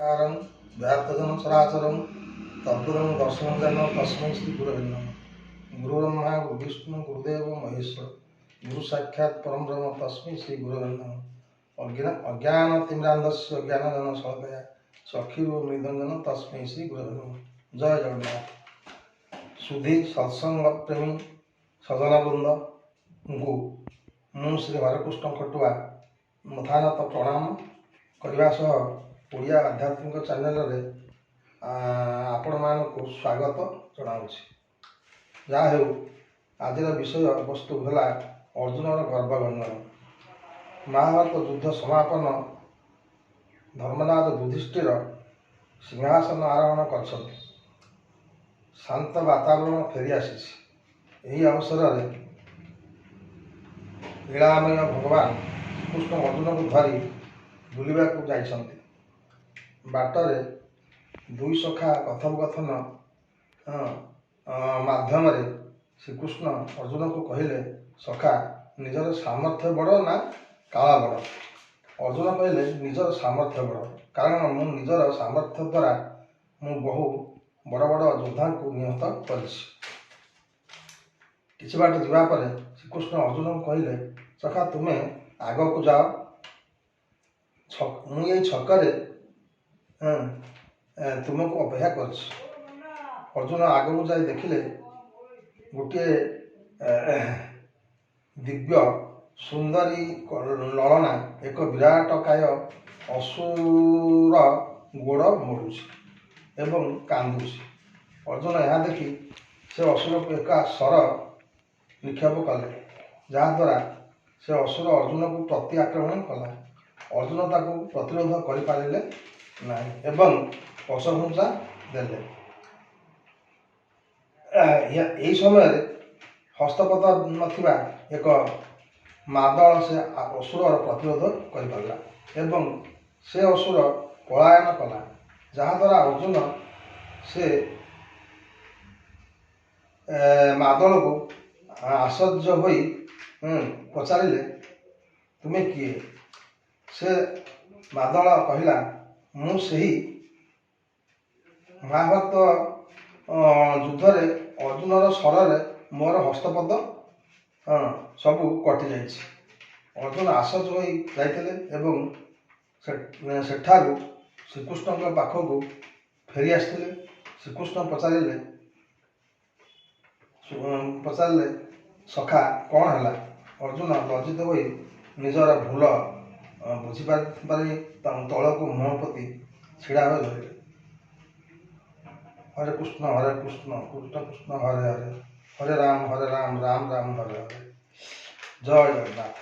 कारं व्याप्तजनं सराचरं तद्गुरुं दर्शनं जानं तस्मै श्री गुरवे नमः। गुरुब्रह्मा गुरुविष्णु गुरुदेव महेश्वर गुरु साक्षात् परम ब्रह्म तस्मै श्री गुरवे नमः। अज्ञानतिमिरान्धस्य ज्ञानजनशलाकया चक्षुरुन्मीलितं तस्मै श्री गुरवे नमः। जय जगन्नाथ। सुधी सत्संग प्रेमी सजनवृंद को मु श्री हरकृष्ण खटुआ मथानत प्रणाम करने सह ओडिया आध्यात्मिक चैनल रे आपण मानक स्वागत जनाऊँच। जहाँ हो आज विषय वस्तु है अर्जुनर गर्भगंधन। महाभारत युद्ध समापन धर्मराज युधिष्ठिर सिंहासन आरोहण कर शांत वातावरण फेरी आसी। यही अवसर में लीलामय भगवान कृष्ण अर्जुन को धरी बुलवा जाइछन्ति। बाटरे दुई सखा कथोपकथन माध्यम श्रीकृष्ण अर्जुन को कहले, सखा निजर सामर्थ्य बड़ ना काल बड़? अर्जुन कहले निजर सामर्थ्य बड़, कारण मु निजर सामर्थ्य द्वारा मु बहु बड़ बड़ योद्धा को निहत करिछि। किछि बाट जीवा परे श्रीकृष्ण अर्जुन को कहले, सखा तुमे आग को जाओ, मु ये छकरे तुमको अपेक्षा कर। अर्जुन आगू जाए देखिले गोटे दिव्य सुंदरी ललना एक विराटकाय असुर गोड़ मोड़ुछि एवं कांदुछि। अर्जुन यह देखि से असुर को एक सर निक्षेप कले, जहाद्वारा से असुर अर्जुन को प्रति आक्रमण कला। अर्जुन ताकू प्रतिरोध करिपारिले नहीं एवं पशघुंचा देले। यही समय हस्तपथ नथिबा एक मादल से असुर प्रतिरोध करिपारला एवं से असुर पलायन कला, जहाद्वारा अर्जुन से मादल को आश्चर्य होई पचारिले, तुमे किए? से मादल कहला, मु सही महाभारत युद्ध रे अर्जुनर शर मोर हस्तपद सबू कटि जाइछि। अर्जुन आश्चर्य होई जाइथिले एवं सेठारु श्रीकृष्ण के पाखक फेरी आसथिले। श्रीकृष्ण पचारे सखा कौन है? अर्जुन लज्जित होई निजर भूल बुझीपारी तल को मुह पति छिड़ा हो रहे। हरे कृष्ण कृष्ण कृष्ण हरे हरे, हरे राम राम राम हरे हरे। जय जगन्नाथ।